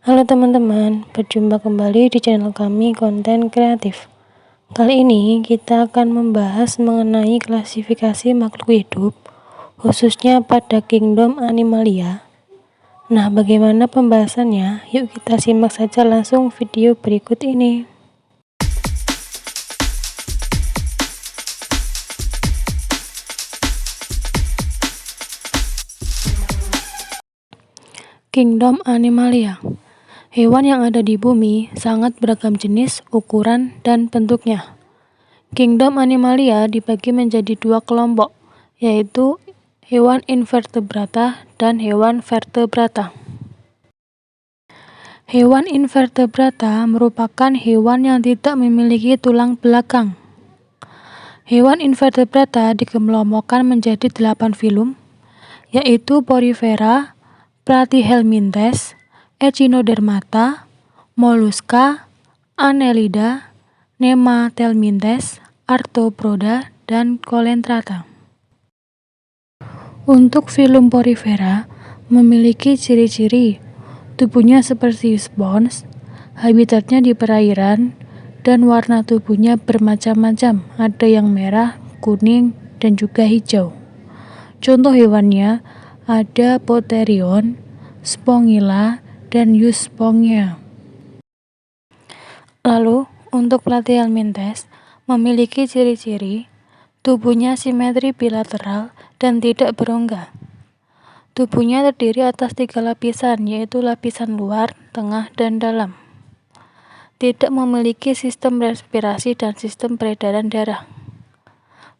Halo teman-teman, berjumpa kembali di channel kami Konten Kreatif. Kali ini kita akan membahas mengenai klasifikasi makhluk hidup, khususnya pada kingdom Animalia. Nah, bagaimana pembahasannya? Yuk kita simak saja langsung video berikut ini. Kingdom Animalia. Hewan yang ada di bumi sangat beragam jenis, ukuran, dan bentuknya. Kingdom Animalia dibagi menjadi dua kelompok, yaitu hewan invertebrata dan hewan vertebrata. Hewan invertebrata merupakan hewan yang tidak memiliki tulang belakang. Hewan invertebrata dikelompokkan menjadi 8 filum, yaitu Porifera, Platyhelminthes, Echinodermata, Mollusca, Annelida, Nemathelminthes, Arthropoda, dan Coelenterata. Untuk filum Porifera memiliki ciri-ciri tubuhnya seperti spons, habitatnya di perairan, dan warna tubuhnya bermacam-macam, ada yang merah, kuning, dan juga hijau. Contoh hewannya ada Potherion, Spongilla, dan Euspongia. Lalu, untuk Platyhelminthes memiliki ciri-ciri tubuhnya simetri bilateral dan tidak berongga. Tubuhnya terdiri atas 3 lapisan, yaitu lapisan luar, tengah, dan dalam. Tidak memiliki sistem respirasi dan sistem peredaran darah.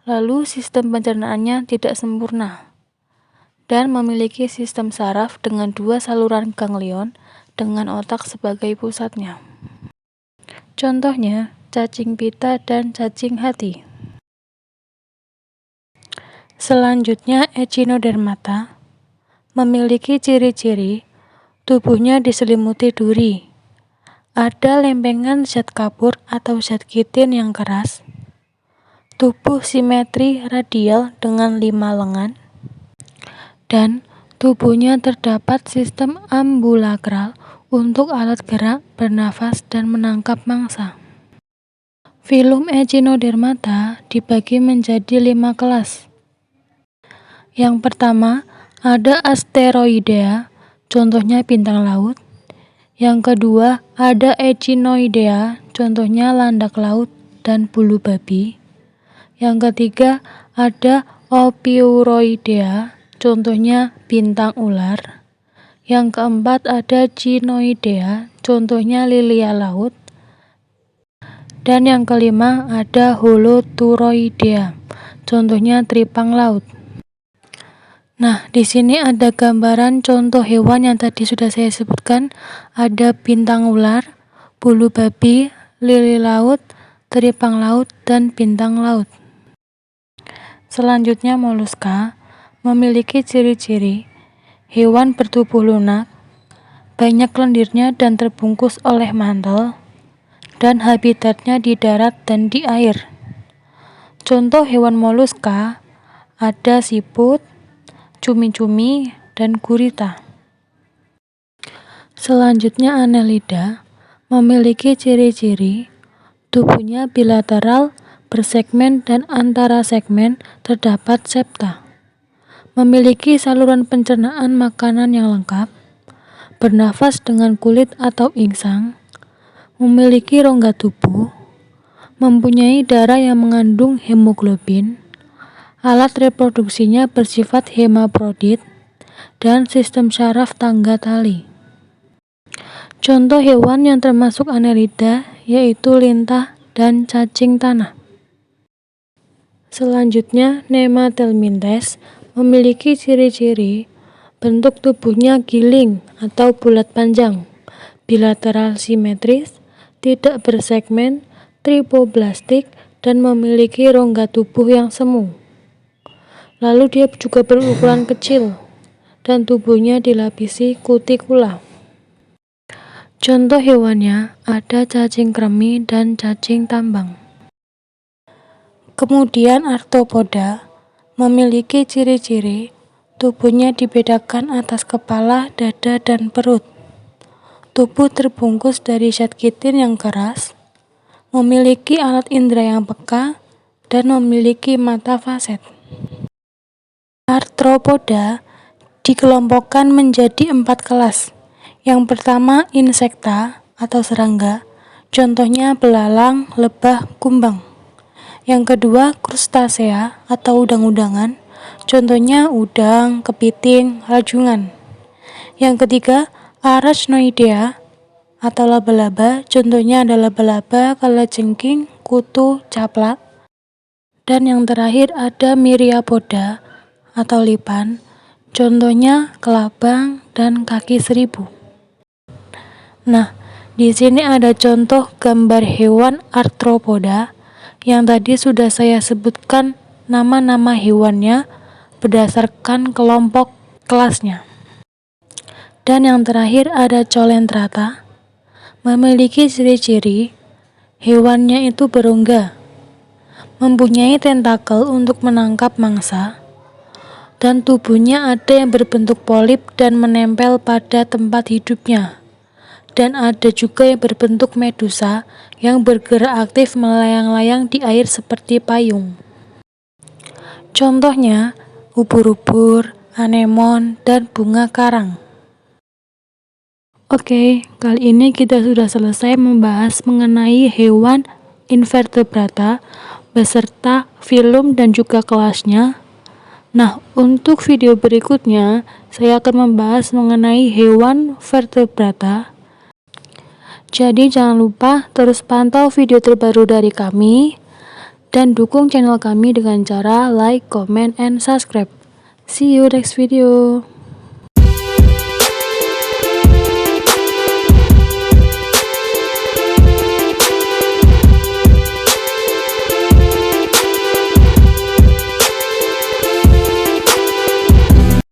Lalu, sistem pencernaannya tidak sempurna dan memiliki sistem saraf dengan 2 saluran ganglion dengan otak sebagai pusatnya. Contohnya, cacing pita dan cacing hati. Selanjutnya, Echinodermata memiliki ciri-ciri tubuhnya diselimuti duri. Ada lempengan zat kapur atau zat kitin yang keras. Tubuh simetri radial dengan 5 lengan. Dan tubuhnya terdapat sistem ambulakral untuk alat gerak, bernafas, dan menangkap mangsa. Filum Echinodermata dibagi menjadi 5 kelas. Yang pertama, ada Asteroidea, contohnya bintang laut. Yang kedua, ada Echinoidea, contohnya landak laut dan bulu babi. Yang ketiga, ada Ophiuroidea, contohnya bintang ular. Yang keempat ada Cynoidea, contohnya lilia laut. Dan yang kelima ada Holoturoidea, contohnya tripang laut. Nah, di sini ada gambaran contoh hewan yang tadi sudah saya sebutkan. Ada bintang ular, bulu babi, lili laut, tripang laut, dan bintang laut. Selanjutnya Mollusca memiliki ciri-ciri hewan bertubuh lunak, banyak lendirnya dan terbungkus oleh mantel, dan habitatnya di darat dan di air. Contoh hewan Mollusca ada siput, cumi-cumi, dan gurita. Selanjutnya Annelida memiliki ciri-ciri tubuhnya bilateral, bersegmen, dan antara segmen terdapat septa. Memiliki saluran pencernaan makanan yang lengkap, bernafas dengan kulit atau insang, memiliki rongga tubuh, mempunyai darah yang mengandung hemoglobin, alat reproduksinya bersifat hemaprodit, dan sistem saraf tangga tali. Contoh hewan yang termasuk Annelida yaitu lintah dan cacing tanah. Selanjutnya, Nemathelminthes memiliki ciri-ciri bentuk tubuhnya giling atau bulat panjang, bilateral simetris, tidak bersegmen, tripoblastik, dan memiliki rongga tubuh yang semu. Lalu dia juga berukuran kecil dan tubuhnya dilapisi kutikula. Contoh hewannya ada cacing kremi dan cacing tambang. Kemudian Arthropoda memiliki ciri-ciri tubuhnya dibedakan atas kepala, dada, dan perut. tubuh terbungkus dari zat kitin yang keras, memiliki alat indera yang peka, dan memiliki mata faset. Arthropoda dikelompokkan menjadi 4 kelas. Yang pertama, insekta atau serangga, contohnya belalang, lebah, kumbang. Yang kedua, krustasea atau udang-udangan, contohnya udang, kepiting, rajungan. Yang ketiga, arachnoidea atau laba-laba, contohnya adalah laba-laba, kalajengking, kutu, caplak. Dan yang terakhir ada myriapoda atau lipan, contohnya kelabang dan kaki seribu. Nah, di sini ada contoh gambar hewan arthropoda yang tadi sudah saya sebutkan nama-nama hewannya berdasarkan kelompok kelasnya. Dan yang terakhir ada colentrata, memiliki ciri-ciri hewannya itu berongga, mempunyai tentakel untuk menangkap mangsa, dan tubuhnya ada yang berbentuk polip dan menempel pada tempat hidupnya. Dan ada juga yang berbentuk medusa yang bergerak aktif melayang-layang di air seperti payung. Contohnya ubur-ubur, anemon, dan bunga karang. Oke, kali ini kita sudah selesai membahas mengenai hewan invertebrata beserta filum dan juga kelasnya. Nah, untuk video berikutnya saya akan membahas mengenai hewan vertebrata. Jadi jangan lupa terus pantau video terbaru dari kami dan dukung channel kami dengan cara like, comment, and subscribe. See you next video.